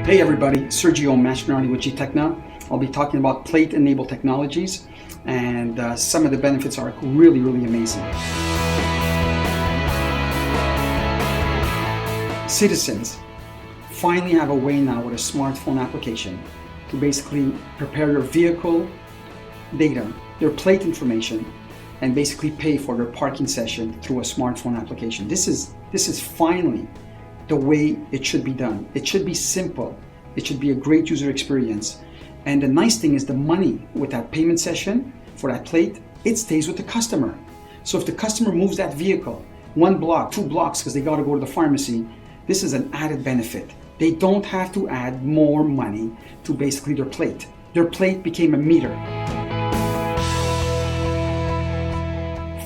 Hey everybody, Sergio Mastroianni with gtechna. I'll be talking about plate-enabled technologies, and some of the benefits are really amazing. Citizens finally have a way now with a smartphone application to basically prepare their vehicle data, their plate information, and basically pay for their parking session through a smartphone application. This is finally the way it should be done. It should be simple. It should be a great user experience. And the nice thing is the money with that payment session for that plate, it stays with the customer. So if the customer moves that vehicle 1 block, 2 blocks because they got to go to the pharmacy, this is an added benefit. They don't have to add more money to basically their plate. Their plate became a meter.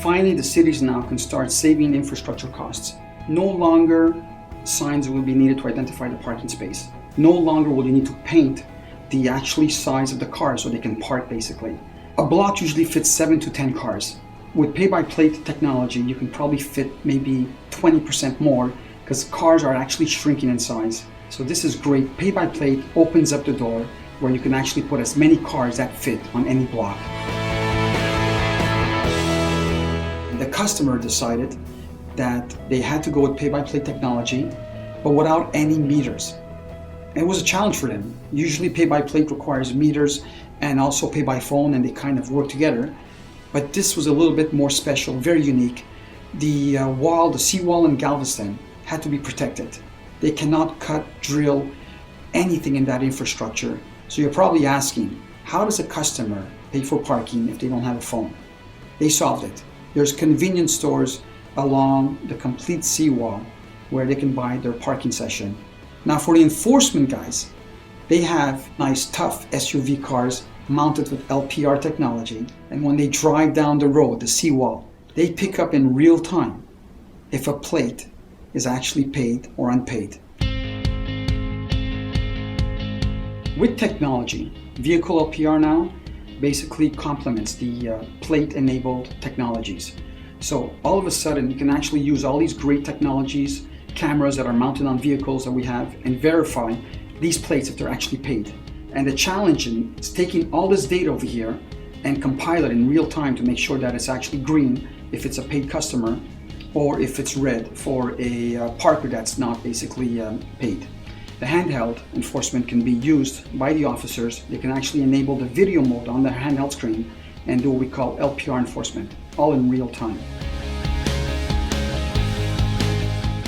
Finally, the cities now can start saving infrastructure costs. No longer signs will be needed to identify the parking space. No longer will you need to paint the actual size of the car so they can park basically. A block usually fits 7 to 10 cars. With pay-by-plate technology, you can probably fit maybe 20% more because cars are actually shrinking in size. So this is great. Pay-by-plate opens up the door where you can actually put as many cars that fit on any block. The customer decided that they had to go with pay-by-plate technology, but without any meters. It was a challenge for them. Usually pay-by-plate requires meters and also pay-by-phone, and they kind of work together. But this was a little bit more special, very unique. The seawall in Galveston had to be protected. They cannot cut, drill, anything in that infrastructure. So you're probably asking, how does a customer pay for parking if they don't have a phone? They solved it. There's convenience stores along the complete seawall where they can buy their parking session. Now for the enforcement guys, they have nice tough SUV cars mounted with LPR technology, and when they drive down the road, the seawall, they pick up in real time if a plate is actually paid or unpaid. With technology, vehicle LPR now basically complements the plate-enabled technologies. So all of a sudden, you can actually use all these great technologies, cameras that are mounted on vehicles that we have, and verify these plates if they're actually paid. And the challenge is taking all this data over here and compile it in real time to make sure that it's actually green if it's a paid customer, or if it's red for a parker that's not basically paid. The handheld enforcement can be used by the officers. They can actually enable the video mode on their handheld screen and do what we call LPR enforcement, all in real time.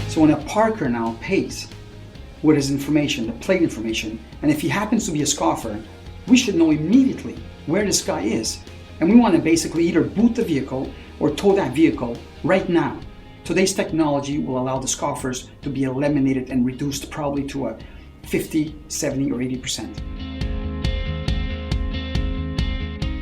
So when a parker now pays with his information, the plate information, and if he happens to be a scoffer, we should know immediately where this guy is. And we want to basically either boot the vehicle or tow that vehicle right now. Today's technology will allow the scoffers to be eliminated and reduced probably to a 50, 70, or 80%.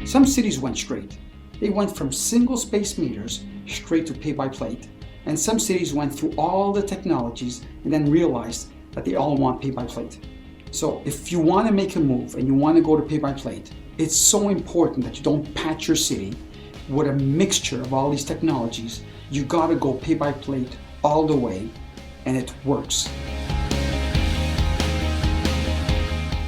Some cities went straight. They went from single space meters straight to pay-by-plate. And some cities went through all the technologies and then realized that they all want pay-by-plate. So if you want to make a move and you want to go to pay-by-plate, it's so important that you don't patch your city with a mixture of all these technologies. You got to go pay-by-plate all the way, and it works.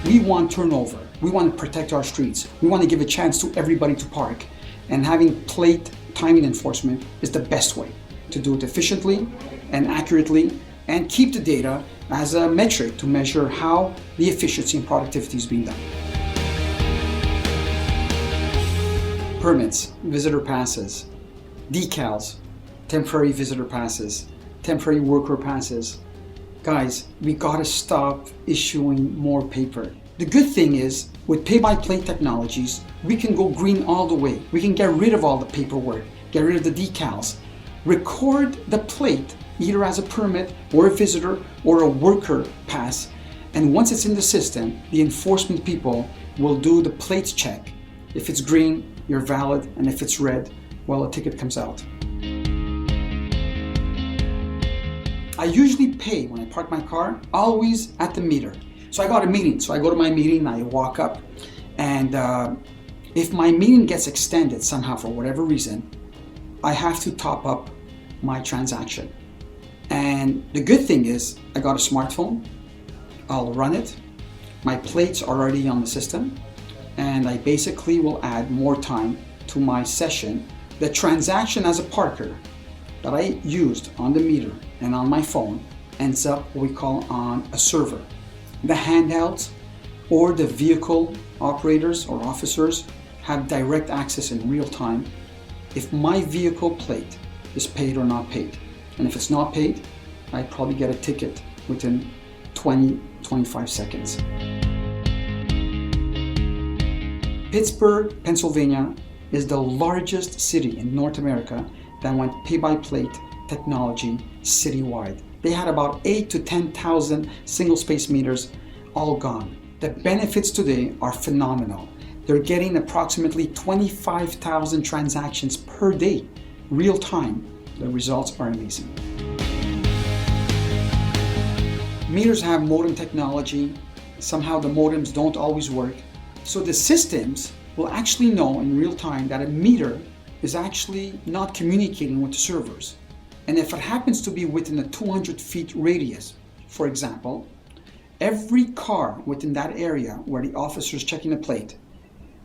We want turnover. We want to protect our streets. We want to give a chance to everybody to park, and having plate timing enforcement is the best way to do it efficiently and accurately and keep the data as a metric to measure how the efficiency and productivity is being done. Permits, visitor passes, decals, temporary visitor passes, temporary worker passes. Guys, we gotta stop issuing more paper. The good thing is, with pay-by-plate technologies, we can go green all the way. We can get rid of all the paperwork, get rid of the decals, record the plate either as a permit or a visitor or a worker pass, and once it's in the system, the enforcement people will do the plates check. If it's green, you're valid, and if it's red, well, a ticket comes out. I usually pay when I park my car, always at the meter. So I got a meeting, so I go to my meeting, I walk up, and if my meeting gets extended somehow for whatever reason, I have to top up my transaction. And the good thing is I got a smartphone, I'll run it, My plates are already on the system, and I basically will add more time to my session. The transaction as a parker that I used on the meter and on my phone ends up what we call on a server. The handhelds or the vehicle operators or officers have direct access in real time if my vehicle plate is paid or not paid. And if it's not paid, I probably get a ticket within 20-25 seconds. Pittsburgh, Pennsylvania is the largest city in North America that went pay-by-plate technology citywide. They had about 8,000 to 10,000 single-space meters all gone. The benefits today are phenomenal. They're getting approximately 25,000 transactions per day, real time. The results are amazing. Meters have modem technology. Somehow the modems don't always work. So the systems will actually know in real time that a meter is actually not communicating with the servers. And if it happens to be within a 200 feet radius, for example, every car within that area where the officer is checking the plate,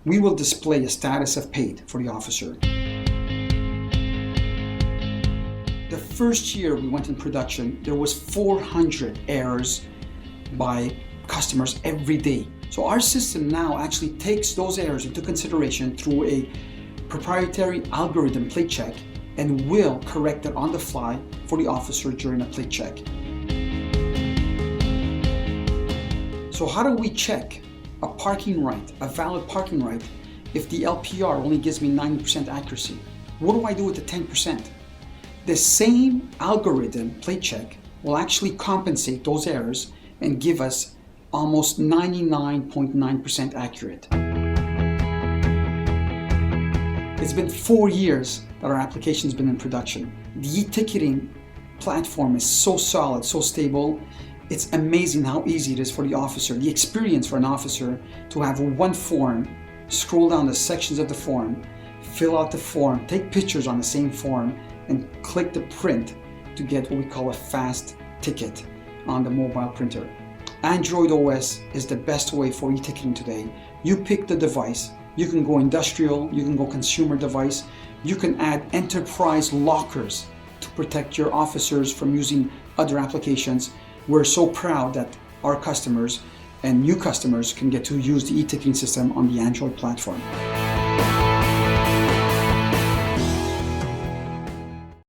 we will display a status of paid for the officer. The first year we went in production, there was 400 errors by customers every day. So our system now actually takes those errors into consideration through a proprietary algorithm plate check and will correct it on the fly for the officer during a plate check. So how do we check a parking right, a valid parking right, if the LPR only gives me 90% accuracy? What do I do with the 10%? The same algorithm plate check will actually compensate those errors and give us almost 99.9% accurate. It's been 4 years that our application's been in production. The e-ticketing platform is so solid, so stable. It's amazing how easy it is for the officer, the experience for an officer to have one form, scroll down the sections of the form, fill out the form, take pictures on the same form, and click the print to get what we call a fast ticket on the mobile printer. Android OS is the best way for e-ticketing today. You pick the device. You can go industrial, you can go consumer device. You can add enterprise lockers to protect your officers from using other applications. We're so proud that our customers and new customers can get to use the e-ticketing system on the Android platform.